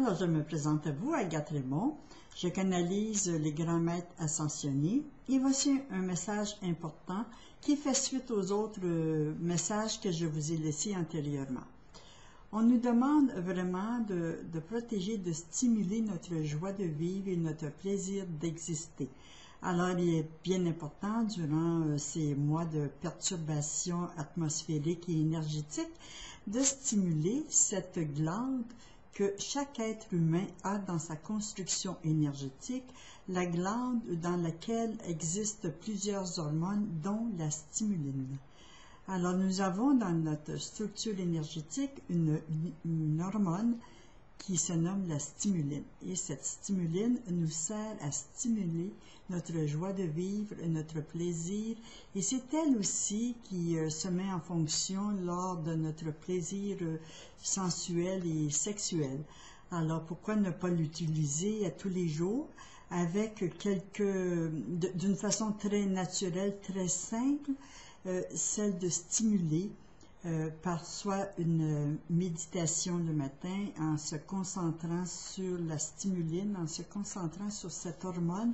Alors, je me présente à vous, Agathe Raymond. Je canalise les grands maîtres ascensionnés. Et voici un message important qui fait suite aux autres messages que je vous ai laissés antérieurement. On nous demande vraiment de protéger, de stimuler notre joie de vivre et notre plaisir d'exister. Alors, il est bien important, durant ces mois de perturbation atmosphérique et énergétique, de stimuler cette glande que chaque être humain a dans sa construction énergétique, la glande dans laquelle existent plusieurs hormones, dont la stimuline. Alors, nous avons dans notre structure énergétique une hormone qui se nomme la stimuline. Et cette stimuline nous sert à stimuler notre joie de vivre, notre plaisir. Et c'est elle aussi qui se met en fonction lors de notre plaisir sensuel et sexuel. Alors, pourquoi ne pas l'utiliser à tous les jours avec d'une façon très naturelle, très simple, celle de stimuler par soit une méditation le matin en se concentrant sur la stimuline, en se concentrant sur cette hormone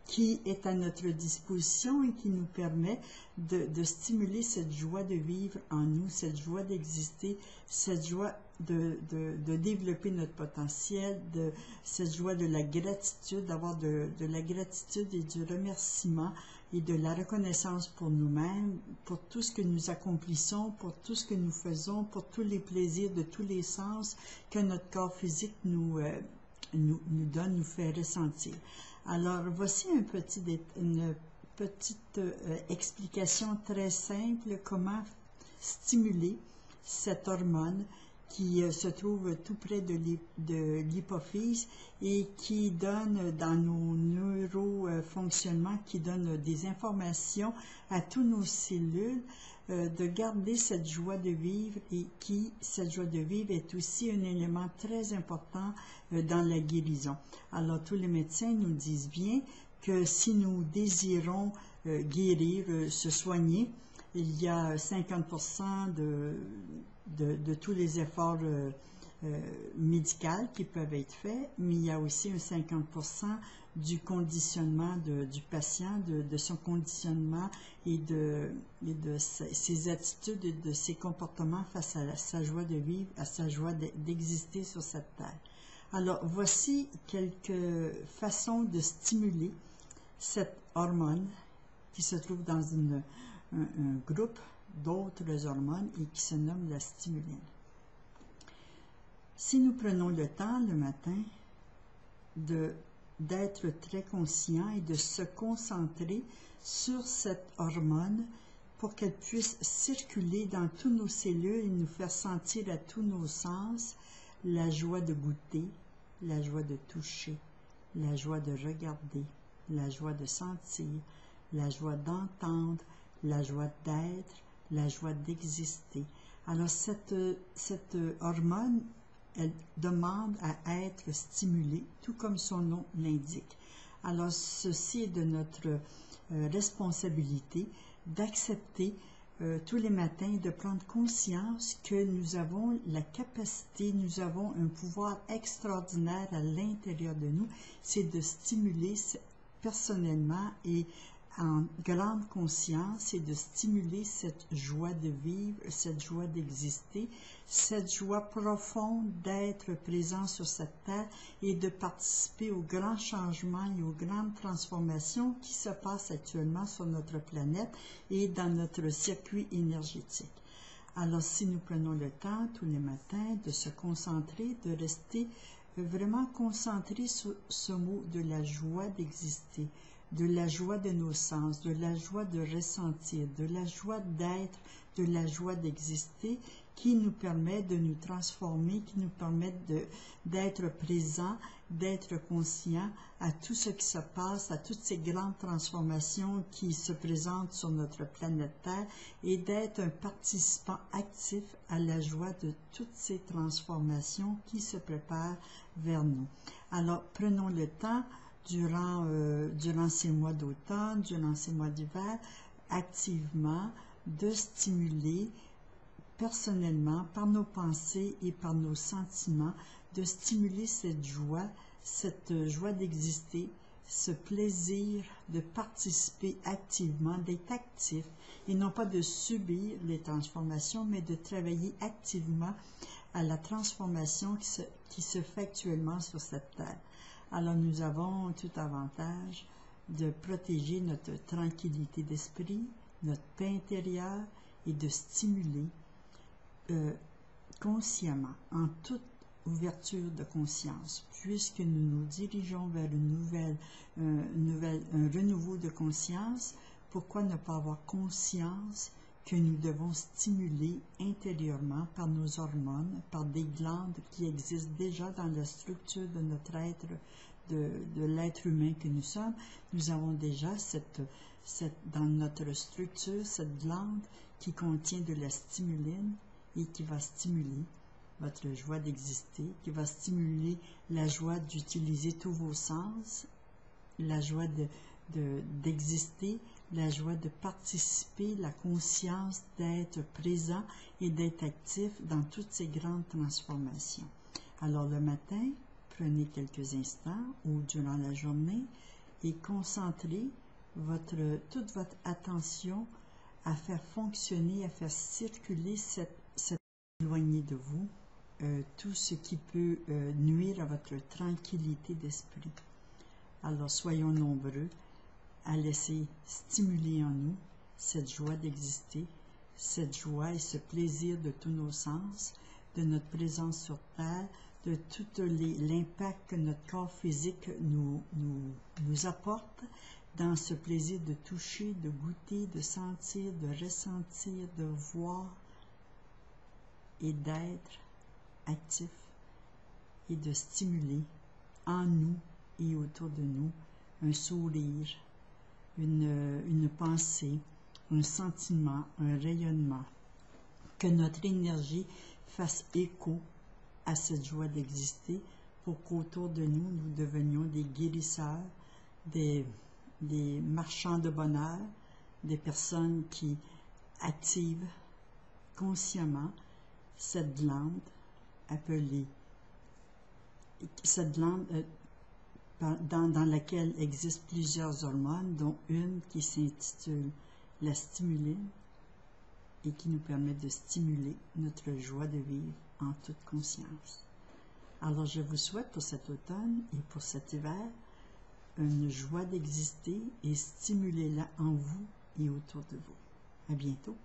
qui est à notre disposition et qui nous permet de stimuler cette joie de vivre en nous, cette joie d'exister, cette joie de développer notre potentiel, cette joie de la gratitude, d'avoir de la gratitude et du remerciement et de la reconnaissance pour nous-mêmes, pour tout ce que nous accomplissons, pour tout ce que nous faisons, pour tous les plaisirs de tous les sens que notre corps physique nous donne, nous fait ressentir. Alors, voici une petite explication très simple comment stimuler cette hormone qui se trouve tout près de l'hypophyse et qui donne dans nos neurofonctionnements, qui donne des informations à tous nos cellules de garder cette joie de vivre et cette joie de vivre est aussi un élément très important dans la guérison. Alors, tous les médecins nous disent bien que si nous désirons guérir, se soigner, il y a 50% de tous les efforts médicaux qui peuvent être faits, mais il y a aussi un 50% du conditionnement du patient, de son conditionnement et de ses attitudes et de ses comportements face à sa joie de vivre, à sa joie d'exister sur cette terre. Alors, voici quelques façons de stimuler cette hormone qui se trouve dans un groupe d'autres hormones et qui se nomme la stimuline. Si nous prenons le temps le matin d'être très conscient et de se concentrer sur cette hormone pour qu'elle puisse circuler dans tous nos cellules et nous faire sentir à tous nos sens la joie de goûter, la joie de toucher, la joie de regarder, la joie de sentir, la joie d'entendre, la joie d'être, la joie d'exister. Alors, cette hormone, elle demande à être stimulée, tout comme son nom l'indique. Alors, ceci est de notre responsabilité d'accepter tous les matins, de prendre conscience que nous avons la capacité, nous avons un pouvoir extraordinaire à l'intérieur de nous, c'est de stimuler personnellement et en grande conscience et de stimuler cette joie de vivre, cette joie d'exister, cette joie profonde d'être présent sur cette terre et de participer aux grands changements et aux grandes transformations qui se passent actuellement sur notre planète et dans notre circuit énergétique. Alors, si nous prenons le temps tous les matins de se concentrer, de rester vraiment concentré sur ce mot de la joie d'exister, de la joie de nos sens, de la joie de ressentir, de la joie d'être, de la joie d'exister, qui nous permet de nous transformer, qui nous permet d'être présents, d'être conscients à tout ce qui se passe, à toutes ces grandes transformations qui se présentent sur notre planète Terre et d'être un participant actif à la joie de toutes ces transformations qui se préparent vers nous. Alors, prenons le temps durant ces mois d'automne, durant ces mois d'hiver, activement de stimuler personnellement, par nos pensées et par nos sentiments, de stimuler cette joie d'exister, ce plaisir de participer activement, d'être actif, et non pas de subir les transformations, mais de travailler activement à la transformation qui se fait actuellement sur cette terre. Alors nous avons tout avantage de protéger notre tranquillité d'esprit, notre paix intérieure, et de stimuler consciemment, en toute ouverture de conscience, puisque nous nous dirigeons vers un renouveau de conscience. Pourquoi ne pas avoir conscience que nous devons stimuler intérieurement par nos hormones, par des glandes qui existent déjà dans la structure de notre être, de l'être humain que nous sommes. Nous avons déjà dans notre structure cette glande qui contient de la stimuline et qui va stimuler votre joie d'exister, qui va stimuler la joie d'utiliser tous vos sens, la joie d'exister, la joie de participer, la conscience d'être présent et d'être actif dans toutes ces grandes transformations. Alors le matin, prenez quelques instants ou durant la journée et concentrez toute votre attention à faire fonctionner, à faire circuler cette éloigné de vous, tout ce qui peut nuire à votre tranquillité d'esprit. Alors soyons nombreux à laisser stimuler en nous cette joie d'exister, cette joie et ce plaisir de tous nos sens, de notre présence sur Terre, de tout l'impact que notre corps physique nous apporte dans ce plaisir de toucher, de goûter, de sentir, de ressentir, de voir et d'être actif et de stimuler en nous et autour de nous un sourire, une pensée, un sentiment, un rayonnement, que notre énergie fasse écho à cette joie d'exister pour qu'autour de nous, nous devenions des guérisseurs, des marchands de bonheur, des personnes qui activent consciemment cette glande appelée, cette glande dans laquelle existent plusieurs hormones, dont une qui s'intitule la stimuline et qui nous permet de stimuler notre joie de vivre en toute conscience. Alors je vous souhaite pour cet automne et pour cet hiver une joie d'exister et stimulez-la en vous et autour de vous. À bientôt.